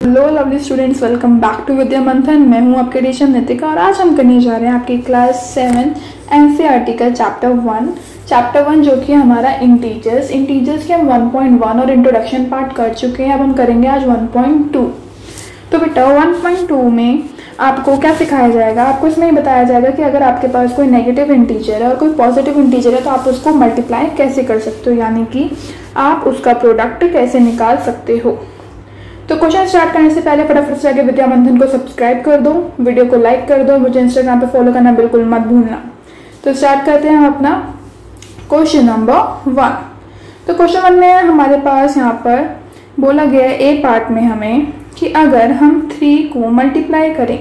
Hello lovely students, welcome back to Vidya Manthan. मैं हूं आपके टीचर नितिका और आज हम करने जा रहे हैं आपकी क्लास 7 एनसीईआरटी का चैप्टर 1 जो कि हमारा इंटीजर्स के हम 1.1 और इंट्रोडक्शन पार्ट कर चुके हैं। अब हम करेंगे आज 1.2। तो बेटा 1.2 में आपको क्या सिखाया जाएगा? आपको इसमें बताया जाएगा कि अगर आपके पास कोई नेगेटिव इंटीजर है और कोई पॉजिटिव इंटीजर है तो आप उसको मल्टीप्लाई कैसे कर सकते हो, यानी कि आप उसका प्रोडक्ट कैसे निकाल सकते हो। तो क्वेश्चन स्टार्ट करने से पहले फटाफट से आगे विद्या मंथन को सब्सक्राइब कर दो, वीडियो को लाइक कर दो, मुझे इंस्टाग्राम पे फॉलो करना बिल्कुल मत भूलना। तो स्टार्ट करते हैं हम अपना क्वेश्चन नंबर 1। तो क्वेश्चन 1 में हमारे पास यहाँ पर बोला गया है ए पार्ट में हमें कि अगर हम 3 को मल्टीप्लाई करें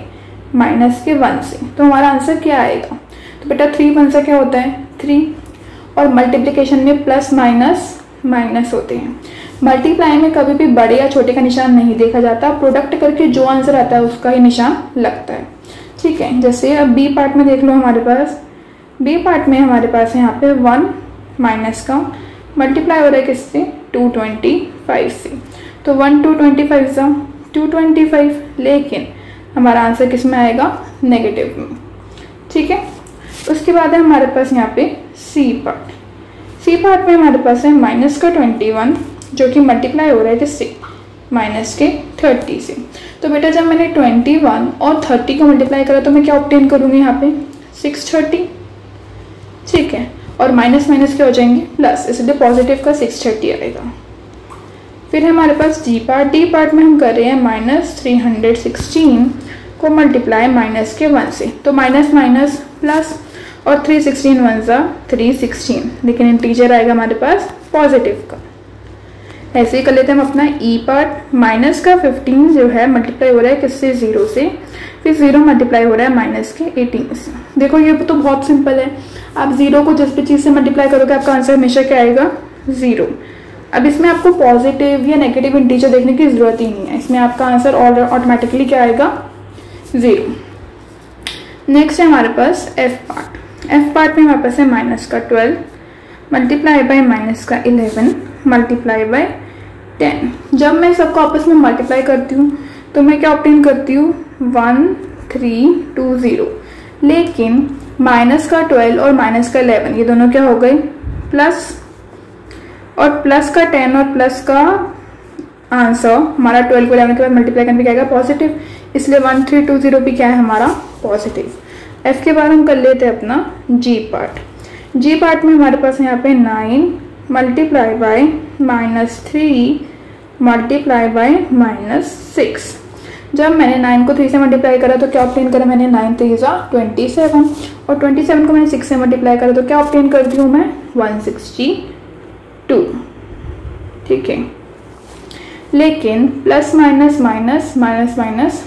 -1 से तो हमारा आंसर क्या आएगा। तो बेटा 3 1 से क्या होता है 3, और मल्टीप्लिकेशन में प्लस माइनस होते हैं। मल्टीप्लाई में कभी भी बड़े या छोटे का निशान नहीं देखा जाता, प्रोडक्ट करके जो आंसर आता है उसका ही निशान लगता है। ठीक है, जैसे अब बी पार्ट में देख लो, हमारे पास बी पार्ट में हमारे पास यहाँ पे 1 माइनस का मल्टीप्लाई हो रहा है किससे 225 से। तो 1 225 सा 225, लेकिन हमारा आंसर किस में आएगा नेगेटिव में। ठीक है, उसके बाद है हमारे पास यहाँ पे सी पार्ट में हमारे पास है -21 जो कि मल्टीप्लाई हो रहा है किससे -30 से। तो बेटा जब मैंने 21 और 30 को मल्टीप्लाई करा तो मैं क्या ऑब्टेन करूंगी यहाँ पे 630। ठीक है, और माइनस क्या हो जाएंगे प्लस, इसलिए पॉजिटिव का 630 आएगा। फिर है हमारे पास डी पार्ट में हम कर रहे हैं -316 को मल्टीप्लाई -1 से। तो माइनस प्लस, और 316 1 ज़ा 316, लेकिन इंटीजर आएगा हमारे पास पॉजिटिव का। ऐसे ही कर लेते हैं हम अपना ई पार्ट। माइनस का 15 जो है मल्टीप्लाई हो रहा है किससे 0 से, फिर 0 मल्टीप्लाई हो रहा है -18 से। देखो ये तो बहुत सिंपल है, आप 0 को जिस भी चीज़ से मल्टीप्लाई करोगे आपका आंसर हमेशा क्या आएगा 0। अब इसमें आपको पॉजिटिव या नेगेटिव इंटीजर देखने की जरूरत ही नहीं है, इसमें आपका आंसर ऑटोमेटिकली क्या आएगा 0। नेक्स्ट है हमारे पास एफ पार्ट में हमारे पास है -12 मल्टीप्लाई बाय -11 मल्टीप्लाई बाय 10। जब मैं सबको आपस में मल्टीप्लाई करती हूँ तो मैं क्या ऑब्टेन करती हूँ 1320, लेकिन -12 और -11 ये दोनों क्या हो गए प्लस, और प्लस का 10 और प्लस का आंसर हमारा 12 को 11 के बाद मल्टीप्लाई करने पे क्या आएगा पॉजिटिव, इसलिए 1320 भी क्या है हमारा पॉजिटिव। एफ के बाद हम कर लेते हैं अपना जी पार्ट में हमारे पास यहाँ पे 9 मल्टीप्लाई बाय -3 मल्टीप्लाई बाय -6। जब मैंने 9 को 3 से मल्टीप्लाई करा तो क्या ऑब्टेन करा मैंने 9 3 ज़ा 27, और 27 को मैंने 6 से मल्टीप्लाई करा तो क्या ऑब्टेन करती हूँ मैं 162। ठीक है, लेकिन प्लस माइनस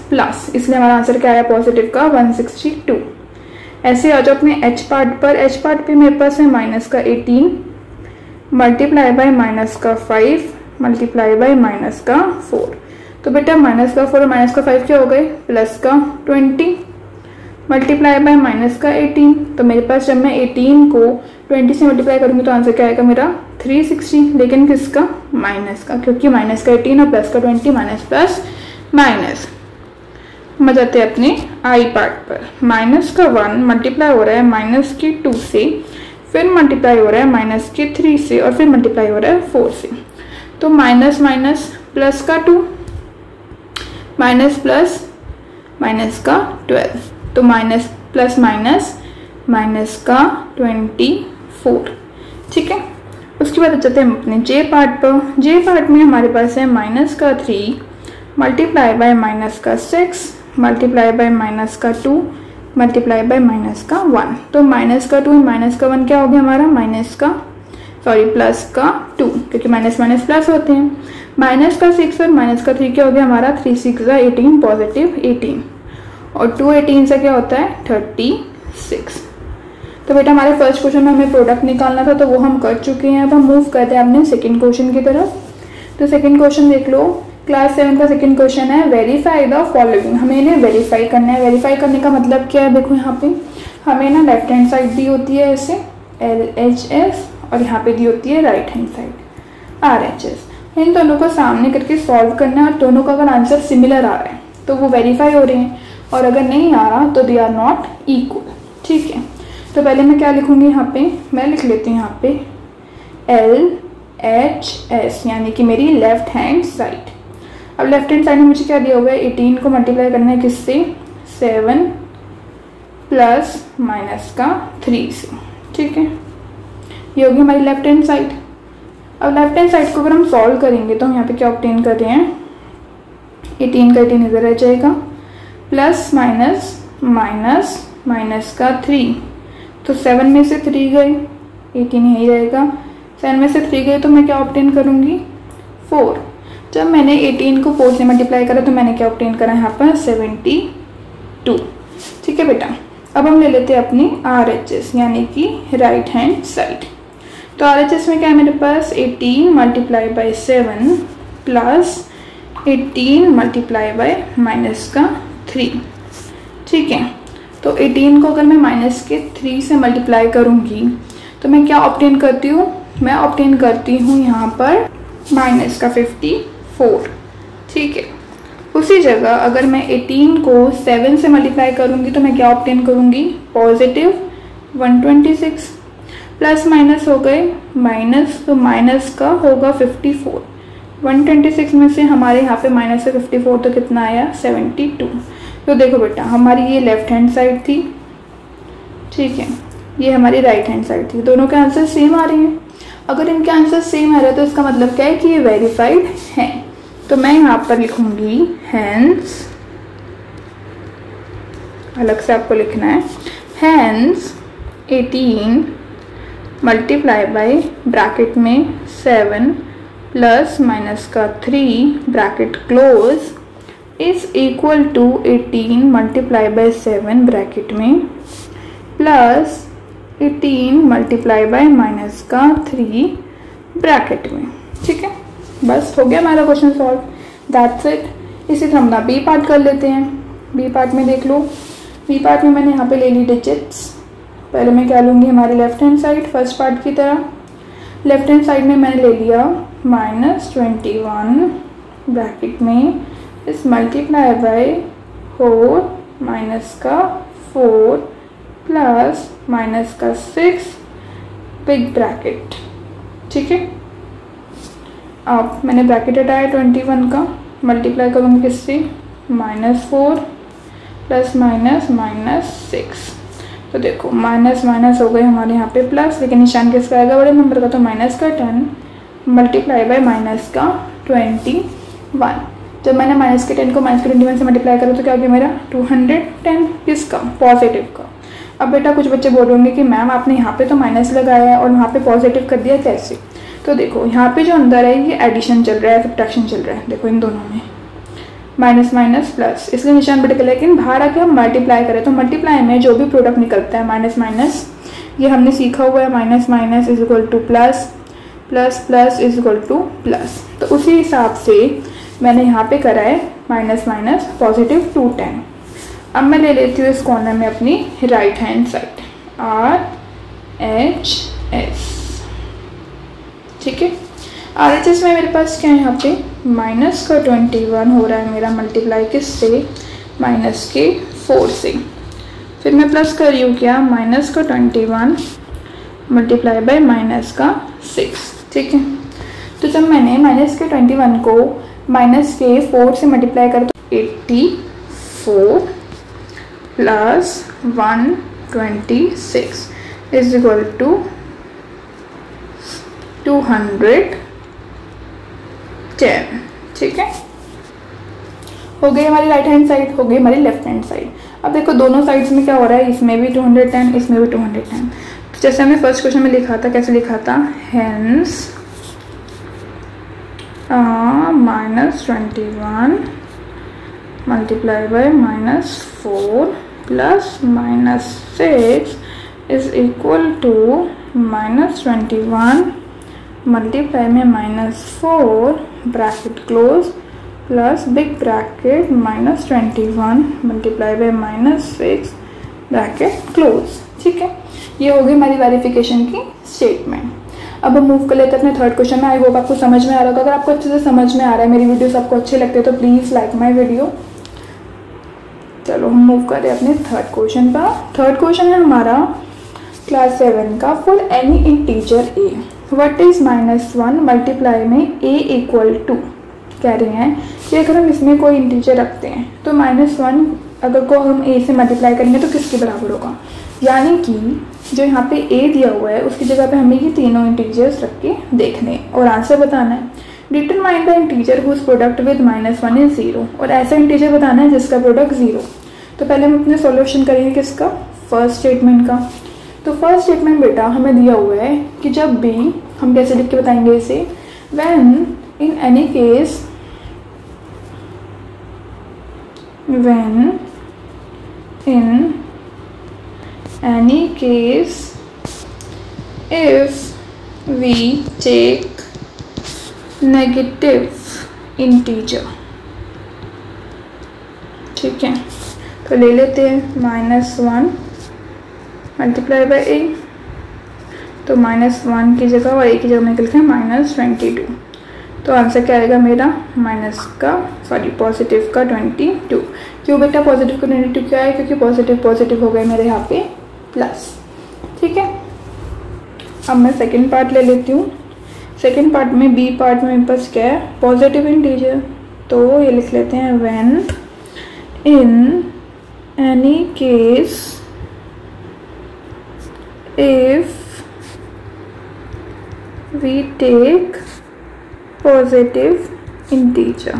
प्लस, इसलिए हमारा आंसर क्या आया पॉजिटिव का 162। ऐसे आ जाओ अपने एच पार्ट पे मेरे पास है -18 मल्टीप्लाई बाय -5 मल्टीप्लाई बाय -4। तो बेटा -4 और -5 क्या हो गए +20 मल्टीप्लाई बाय -18। तो मेरे पास जब मैं 18 को 20 से मल्टीप्लाई करूंगी तो आंसर क्या आएगा मेरा 360, लेकिन किसका माइनस का, क्योंकि -18 और प्लस का 20 माइनस। हम जाते हैं अपने आई पार्ट पर। -1 मल्टीप्लाई हो रहा है -2 से, फिर मल्टीप्लाई हो रहा है -3 से, और फिर मल्टीप्लाई हो रहा है 4 से। तो माइनस प्लस का 2 माइनस का 12, तो प्लस माइनस का 24। ठीक है, उसके बाद चलते हैं अपने जे पार्ट में हमारे पास है -3 multiply by -6 multiply by -2 multiply by -1। तो -2 का 1 क्या हो गया हमारा प्लस का 2, क्योंकि माइनस प्लस होते हैं। -6 और -3 क्या हो गया हमारा 3 6 ज़ा 18 पॉजिटिव 18, और 2 18 से क्या होता है 36। तो बेटा हमारे फर्स्ट क्वेश्चन में हमें प्रोडक्ट निकालना था तो वो हम कर चुके हैं। अब हम मूव करते हैं अपने सेकंड क्वेश्चन की तरफ। तो सेकंड क्वेश्चन देख लो, क्लास 7 का सेकंड क्वेश्चन है वेरीफाई द फॉलोइंग। हमें इन्हें वेरीफाई करना है। वेरीफाई करने का मतलब क्या है, देखो यहाँ पे हमें ना लेफ्ट हैंड साइड दी होती है ऐसे LHS, और यहाँ पे दी होती है राइट हैंड साइड RHS। इन दोनों को सामने करके सॉल्व करना है और दोनों का अगर आंसर सिमिलर आ रहा है तो वो वेरीफाई हो रहे हैं, और अगर नहीं आ रहा तो दे आर नॉट इक्वल। ठीक है, तो पहले मैं क्या लिखूंगी यहाँ पे, मैं लिख लेती हूँ यहाँ पे LHS, यानी कि मेरी लेफ्ट हैंड साइड। अब लेफ्ट हैंड साइड में मुझे क्या दिया हुआ है, 18 को मल्टीप्लाई करना है किससे, 7 प्लस माइनस का 3 से। ठीक है, ये होगी हमारी लेफ्ट हैंड साइड। अब लेफ्ट हैंड साइड को अगर हम सॉल्व करेंगे तो हम यहाँ पे क्या ऑब्टेन कर रहे हैं, 18 का 18 इधर रह जाएगा, प्लस माइनस माइनस माइनस का 3, तो 7 में से 3 गए, 18 यही रहेगा, 7 में से 3 गए तो मैं क्या ऑब्टेन करूँगी, 4। जब मैंने 18 को 4 से मल्टीप्लाई करा तो मैंने क्या ऑब्टेन करा यहाँ पर, 72। ठीक है बेटा, अब हम ले लेते हैं अपनी RHS यानी कि राइट हैंड साइड। तो RHS में क्या है मेरे पास, 18 multiply by 7 plus 18 multiply by minus का 3। ठीक है, तो 18 को अगर मैं माइनस के 3 से मल्टीप्लाई करूँगी तो मैं क्या ऑब्टेन करती हूँ, मैं ऑब्टेन करती हूँ यहाँ पर माइनस का 54। ठीक है, उसी जगह अगर मैं 18 को 7 से मल्टीप्लाई करूँगी तो मैं क्या ऑब्टेन करूँगी, पॉजिटिव 126। प्लस माइनस हो गए माइनस, तो माइनस का होगा 54। 126 में से हमारे यहाँ पे माइनस से 54 तो कितना आया, 72। तो देखो बेटा, हमारी ये लेफ्ट हैंड साइड थी, ठीक है, ये हमारी राइट हैंड साइड थी, दोनों के आंसर सेम आ रहे हैं। अगर इनके आंसर सेम आ रहे हैं तो इसका मतलब क्या है कि ये वेरीफाइड हैं। तो मैं यहाँ पर लिखूंगी हैंस, अलग से आपको लिखना है, हैंस 18 मल्टीप्लाई बाई ब्रैकेट में 7 प्लस माइनस का 3 bracket close is equal to 18 multiply by 7 bracket में प्लस 18 मल्टीप्लाई बाई माइनस का 3 ब्रैकेट में। ठीक है, बस हो गया हमारा क्वेश्चन सॉल्व, दैट्स इट। इसी तरह हम ना बी पार्ट कर लेते हैं। बी पार्ट में देख लो, बी पार्ट में मैंने यहाँ पे ले ली डिजिट्स। पहले मैं क्या लूँगी, हमारी left hand side first part की तरह। लेफ्ट हैंड साइड में मैंने ले लिया -21 ब्रैकेट में इस मल्टीप्लाई बाई 4 माइनस का 4 प्लस माइनस का 6 बिग ब्रैकेट। ठीक है, अब मैंने ब्रैकेट हटाया 21 का, मल्टीप्लाई करूँगी किससे, -4 प्लस माइनस -6। तो देखो माइनस माइनस हो गए हमारे यहाँ पे प्लस, लेकिन निशान किसका आएगा, बड़े नंबर का, तो माइनस का 10 मल्टीप्लाई बाय माइनस का 21। जब मैंने माइनस के 10 को माइनस के 21 से मल्टीप्लाई करा तो क्या हो गया मेरा 210, किसका, पॉजिटिव का। अब बेटा कुछ बच्चे बोलोगे कि मैम आपने यहाँ पे तो माइनस लगाया है और वहाँ पे पॉजिटिव कर दिया, कैसे। तो देखो यहाँ पे जो अंदर है ये एडिशन चल रहा है, सब्ट्रैक्शन चल रहा है, देखो इन दोनों में माइनस माइनस प्लस, इसलिए निशान भटक, लेकिन बाहर आके हम मल्टीप्लाई करें तो मल्टीप्लाई में जो भी प्रोडक्ट निकलता है माइनस माइनस, ये हमने सीखा हुआ है, minus minus is equal two plus, plus plus is equal two plus. तो उसी हिसाब से मैंने यहाँ पे करा है माइनस माइनस पॉजिटिव 210। अब मैं ले लेती हूँ इस कॉर्नर में अपनी राइट हैंड साइड, RHS। ठीक है, RHS में मेरे पास क्या है, यहाँ पे माइनस का 21 हो रहा है मेरा मल्टीप्लाई किससे, माइनस के 4 से। फिर मैं प्लस कर रही हूँ क्या, माइनस का 21 मल्टीप्लाई बाय माइनस का 6। ठीक है, तो जब मैंने माइनस के 21 को माइनस के 4 से मल्टीप्लाई कर तो 84 प्लस 126 इज इक्वल टू 210। ठीक है, हो गई हमारी राइट हैंड साइड, हो गई हमारी लेफ्ट हैंड साइड। अब देखो दोनों साइड्स में क्या हो रहा है, इसमें भी 210, इसमें भी 210। तो जैसे हमने फर्स्ट क्वेश्चन में लिखा था, कैसे लिखा था, hence -21 multiply by -4 plus -6 is equal to -21 multiply में -4 bracket close plus big bracket -21 multiply by -6 bracket close. ठीक है, ये हो गई हमारी वेरिफिकेशन की स्टेटमेंट। अब हम मूव कर लेते हैं अपने थर्ड क्वेश्चन में। आई होप आपको समझ में आ रहा होगा। अगर आपको अच्छे से समझ में आ रहा है, मेरी वीडियोस आपको अच्छे लगते हैं, तो प्लीज़ लाइक माई वीडियो। चलो हम मूव कर रहे हैं अपने थर्ड क्वेश्चन पर। थर्ड क्वेश्चन है हमारा क्लास 7 का। For any integer a what is -1 multiply में a इक्वल टू। कह रहे हैं कि अगर हम इसमें कोई इंटीजर रखते हैं तो -1 अगर को हम a से मल्टीप्लाई करेंगे तो किसके बराबर होगा। यानी कि जो यहाँ पे a दिया हुआ है उसकी जगह पे हमें ये तीनों इंटीजर्स रख के देखने और आंसर बताना है। Determine the integer whose product with -1 is 0। और ऐसा इंटीजर बताना है जिसका प्रोडक्ट 0। तो पहले हम अपने सॉल्यूशन करेंगे किसका, फर्स्ट स्टेटमेंट का। तो फर्स्ट स्टेटमेंट बेटा हमें दिया हुआ है कि जब भी, हम कैसे लिख के बताएंगे इसे, when in any case, when in any case if we take negative integer. ठीक है, तो ले लेते हैं -1 मल्टीप्लाई बाई a। तो -1 की जगह और a की जगह में लिखा है -22। तो आंसर क्या आएगा मेरा, पॉजिटिव का 22। क्यों बेटा पॉजिटिव का 22 क्या है, क्योंकि पॉजिटिव हो गए मेरे यहाँ पे प्लस। ठीक है, अब मैं सेकेंड पार्ट ले लेती हूँ। सेकेंड पार्ट में बी पार्ट में मेरे पास क्या है, पॉजिटिव इंटीजर। तो ये लिख लेते हैं when in any case if we take positive integer।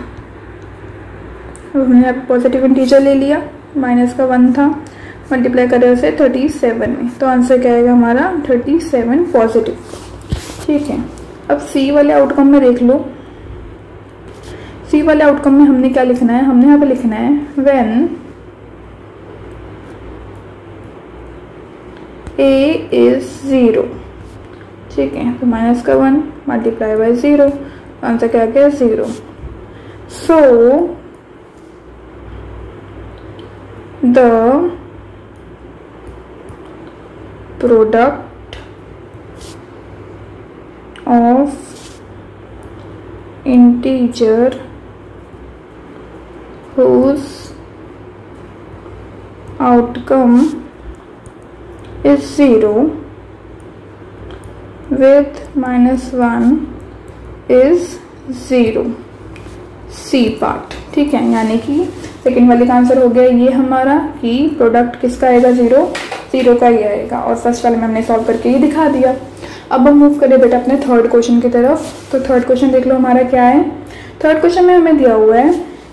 अब हमने यहाँ पॉजिटिव इंटीजर ले लिया, -1 था, मल्टीप्लाई करें उसे 37 में। तो आंसर क्या आएगा हमारा 37 पॉजिटिव। ठीक है, अब सी वाले आउटकम में देख लो। सी वाले आउटकम में हमने क्या लिखना है, हमने यहाँ पे लिखना है व्हेन a is 0। ठीक है, तो -1 मल्टीप्लाई बाई 0, आंसर क्या गया 0। So the product of integer whose outcome is 0 with -1 is 0। C part. ठीक है, यानी कि सेकेंड वाले का आंसर हो गया ये हमारा कि प्रोडक्ट किसका आएगा, 0 का ही आएगा। और फर्स्ट वाले में हमने सॉल्व करके ही दिखा दिया। अब हम मूव करें बेटा अपने थर्ड क्वेश्चन की तरफ। तो थर्ड क्वेश्चन देख लो हमारा क्या है। थर्ड क्वेश्चन में हमें दिया हुआ है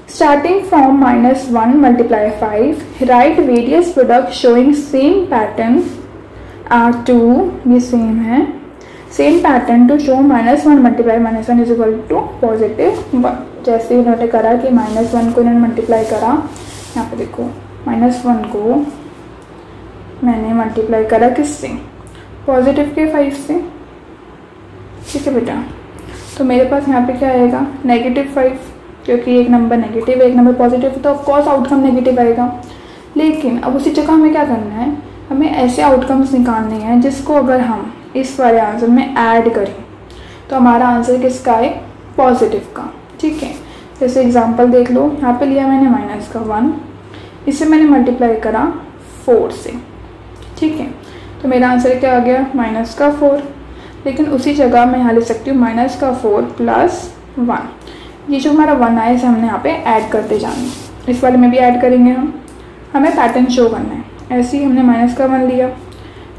starting from -1 multiply 5 write various product showing same pattern R2, ये सेम है, same pattern to show -1 multiply -1 is equal to +1। जैसे उन्होंने करा कि -1 को इन्होंने मल्टीप्लाई करा, यहाँ पे देखो -1 को मैंने मल्टीप्लाई करा किससे, पॉजिटिव के 5 से। ठीक है बेटा, तो मेरे पास यहाँ पे क्या आएगा -5, क्योंकि एक नंबर नेगेटिव एक नंबर पॉजिटिव, तो ऑफकोर्स आउटकम नेगेटिव आएगा। लेकिन अब उसी जगह हमें क्या करना है, हमें ऐसे आउटकम्स निकालने हैं जिसको अगर हम इस वाले आंसर में ऐड करें तो हमारा आंसर किसका है, पॉजिटिव का। ठीक है, जैसे एग्जांपल देख लो, यहाँ पे लिया मैंने -1, इसे मैंने मल्टीप्लाई करा 4 से। ठीक है, तो मेरा आंसर क्या आ गया, -4। लेकिन उसी जगह मैं यहाँ लिख सकती हूँ -4 + 1। ये जो हमारा 1 आया इसे हमने यहाँ पे ऐड करते जाना। इस वाले में भी ऐड करेंगे हमें पैटर्न शो करना है। ऐसे ही हमने -1 लिया,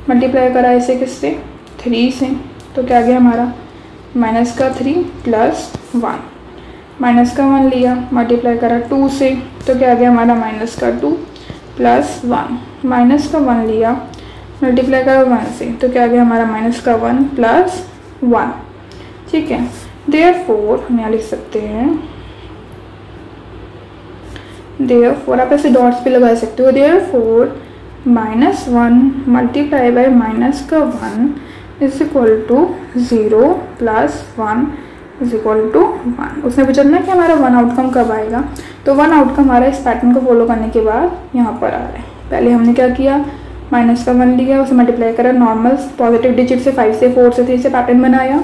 मल्टीप्लाई करा इसे किससे, 3 से। तो क्या गया हमारा -3 + 1। -1 लिया, मल्टीप्लाई करा 2 से। तो क्या गया हमारा -2 + 1। -1 लिया, मल्टीप्लाई करा 1 से। तो क्या गया हमारा -1 + 1। ठीक है, देयरफॉर हम यहाँ लिख सकते हैं, देयरफॉर आप ऐसे डॉट्स पे लगा सकते हो। Therefore -1 multiply by -1 is equal to 0 + 1 is equal to 1। उसने पूछा ना कि हमारा 1 आउटकम कब आएगा, तो 1 आउटकम हमारा इस पैटर्न को फॉलो करने के बाद यहाँ पर आ रहा है। पहले हमने क्या किया, माइनस का 1 लिया, उसे मल्टीप्लाई करा नॉर्मल पॉजिटिव डिजिट से 5 से 4 से 3 से पैटर्न बनाया।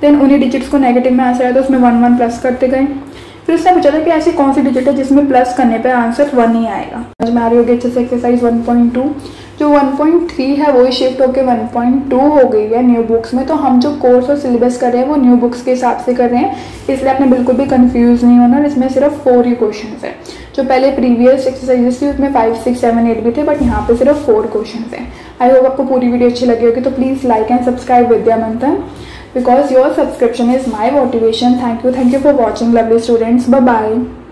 देन उन्हीं डिजिट्स को नेगेटिव में आंसर आया तो उसमें 1 1 प्लस करते गए। फिर उसने पूछा था कि ऐसी कौन सी डिजिट है जिसमें प्लस करने पे आंसर 1 ही आएगा। समझ में आ रही होगी अच्छे से एक्सरसाइज 1.2। जो 1.3 है वही शिफ्ट होकर 1.2 हो गई है न्यू बुक्स में। तो हम जो कोर्स और सिलेबस कर रहे हैं वो न्यू बुक्स के हिसाब से कर रहे हैं, इसलिए आपने बिल्कुल भी कंफ्यूज नहीं होना। और इसमें सिर्फ 4 ही क्वेश्चन है। जो पहले प्रीवियस एक्सरसाइजेस थी उसमें 5 6 7 8 भी थे, बट यहाँ पे सिर्फ 4 क्वेश्चन है। आई होप आपको पूरी वीडियो अच्छी लगी होगी। तो प्लीज़ लाइक एंड सब्सक्राइब विद्या मंथन, because your subscription is my motivation. Thank you for watching, lovely students. Bye bye.